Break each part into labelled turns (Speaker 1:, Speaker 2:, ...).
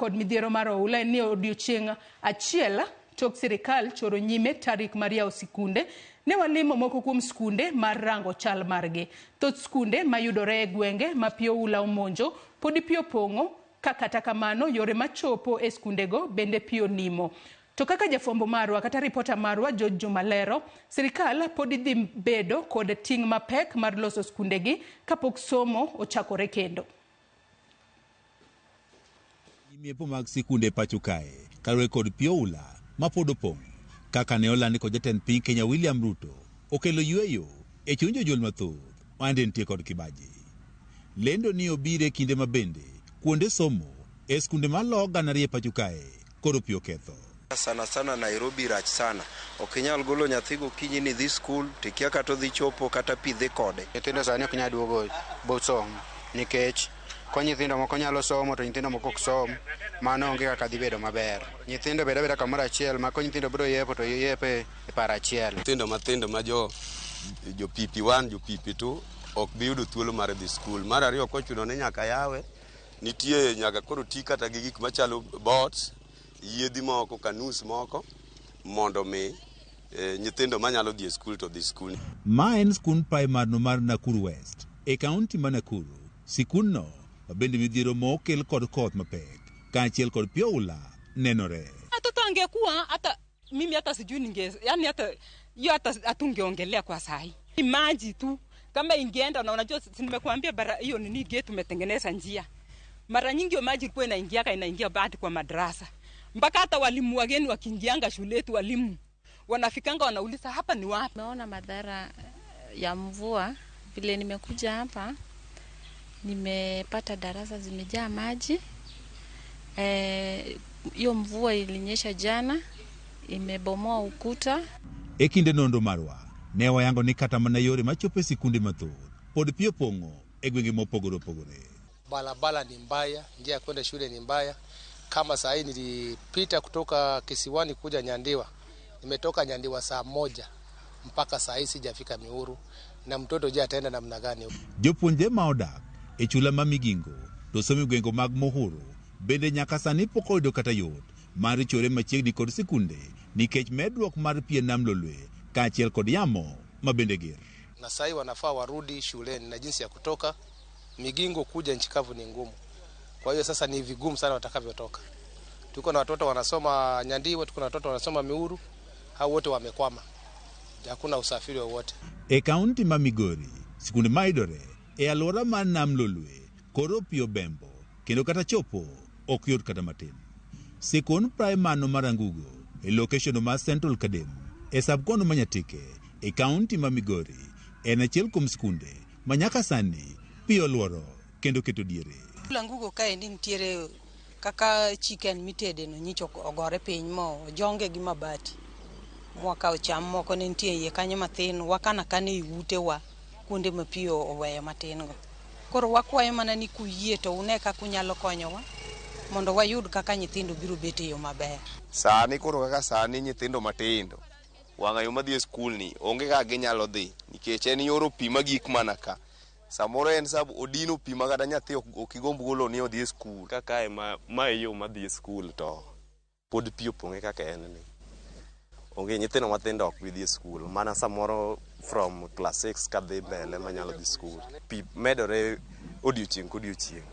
Speaker 1: kod midhiero mar oula ni odiochieng' achiel tok sirikal choro nyime tarik mar yawo sikunde. Ne walimo moko kuom skunde mar rango chal margi. Thoth skunde mayudore e gwenge ma pi oula omonjo podi pi opong'o, kata kamano yore machopo e skundego bende pi onimo. To kaka jafwambo marwa kata ripota marwa George Juma lero, sirikal podi dhi bedo kod ting' mapek mar loso skundegi kapok somo ochakore kendo.
Speaker 2: Nyimiepo mag sikunde pacho kae kaluwore kod pi oula ma pod opong', kaka ne olandi kod jatend piny Kenya William Ruto, okelo yweyo e chuny jonyuol mathoth mande nitie kod kibaji. Lendo ni obire kinde mabende kuonde somo e skunde malo gana riyo pacho kae koro pi oketho.
Speaker 3: Sana Nairobi rach sana. Okinyal golo nyathi gokinyi ni dhi skul tikia kata dhi chopo kata pi dhi kode.
Speaker 4: Nyithindo sani ok nyal duogo bosom nikech ko nyithindo moko nyalo somo to nyithindo moko ok som, mano onge kaka dhi bedo maber. Nyithindo bedo abeda kamoro achiel, ma ko nyithindo biro yepo to yepe e par achiel.
Speaker 5: Nyithindo mathindo ma jo PP1 jo PP2 ok bi yudo thuolo mar dhi skul. Mar ariyo kochuno ne nyaka yawe, nitie nyaka koro ti kata gi gik machalo bots, yiedhi moko, kanus moko, mondo mi nyithindo manyalo dhi e skul to dhi skul.
Speaker 2: Ma en skund primar no mar Nakuru West e kaunti ma Nakuru. Sikunno bende midhiero mokel kod koth mapek kaachiel kod pi oula nenore.
Speaker 6: Watoto angekuwa hata mimi hata sijui yani hata hatungeongelea kwa sahi. Maji tu kama ingeenda, na unajua nimekuambia hiyo nini gate tumetengeneza njia. Mara nyingi maji ilikuwa inaingia baadhi kwa madrasa. Mpaka hata walimu wageni wakiingianga shule yetu, walimu wanafikanga wanauliza hapa ni wapi.
Speaker 7: Naona madhara ya mvua vile nimekuja hapa, nimepata darasa zimejaa maji. Hiyo mvua ilinyesha jana, imebomoa ukuta.
Speaker 2: Ekinde nondo marwa ne wayango ni kata mana yore machopo sikunde mathoth pod pi opong'o e gwenge mopogore opogore.
Speaker 8: Barabara ni mbaya, njia ya kwenda shule ni mbaya. Kama saa hii nilipita kutoka Kisiwani kuja Nyandiwa, nimetoka Nyandiwa saa 1 mpaka saa hii sijafika Miuru, na mtoto je ataenda namna gani?
Speaker 2: Jopuonje ma odak e chula ma Migingo to somo gwengo mag Muhuru bende nyaka sani pok oyudo kata yot mar chore machiegni kod sikunde nikech medruok mar pien nam Lolwe kaachiel kod yamo ma bende ger.
Speaker 8: Na sasa wanafaa warudi shuleni, na jinsi ya kutoka Migingo kuja nchi kavu ni ngumu. Kwa hiyo sasa ni vigumu sana watakavyotoka. Tuko na watoto wanasoma Nyandiwa, tuko na watoto wanasoma Miuru, hao wote wamekwama. Hakuna usafiri wowote.
Speaker 2: E kaunti ma Migori, sikunde maidore e alwora mar nam Lolwe koro pi obembo kendo kata chopo ok yot kata matin. Sikund primar no mar Angugo e location mar Central Kadem e subkono ma Nyatike e kaunti ma Migori en achiel kuom sikunde ma nyaka sani pi olworo kendo keto diere.
Speaker 6: Angugo kae nitiere kaka chicken mitede no nyicho ogore piny mo jonge gi mabati. Mwaka ocham moko ne nitie iye kanyo mathin, wakana kane iute wa kuonde ma pi oweyo matin go. Koro wakwayo mana ni kuyie to une kaka unyalo konyowa mondo wayud kaka nyithindo biro bet e yo maber.
Speaker 3: Sani koro kaka sani nyithindo matindo wang'a yo madhi e skul ni onge kaka ginyalo dhi nikech en yoro pi magik mana ka. Samoro en sabu odino pi magada nyathi ok igomb golo ni odhi e skul. Kaka ma yo madhi e skul to pod pi opong'e kaka en ni. Onge nyithindo mathindo ok bi dhi e skul, mana samoro from class 6 kadhi mbele manyalo dhi skul. Pi medore odiochieng' kodiochieng'.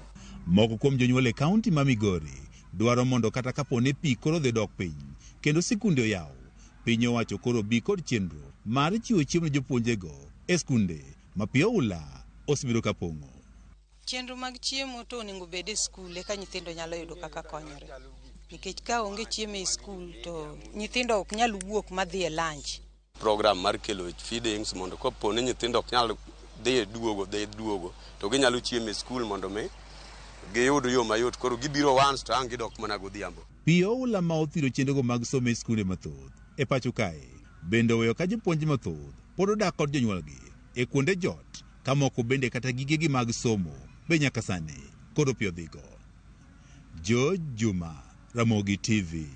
Speaker 2: Moko kuom jonyuol e kaunti ma Migori dwaro mondo kata kapone pi koro dhi dok piny kendo sikunde oyaw, piny owacho koro bi kod chenro mar chiwo chiemo ne jopuonjego e skunde ma pi oula osebiro ka pong'o.
Speaker 6: Chenro mag chiemo to onego bed e skul eka nyithindo nyalo yudo kaka konyore. Nikech ka onge chiemo e skul to nyithindo ok nyal wuok madhi e lunch.
Speaker 5: Program mar kelo feedings mondo kopone nyithindo ok nyal dhi duogo to ginyalo chiemo e skul mondo me giyud yo mayot, koro gibiro once to ang' gidok mana godhiambo.
Speaker 2: Pi oula ma othiro chendego mag somo e skunde mathoth e pacho kae bende oweyo ka jopuonj mathoth pod odak kod jonyuolgi e kuonde jot, ka moko bende kata gigegi mag somo be nyaka sani koro pi odhigo. George Juma, Ramogi TV.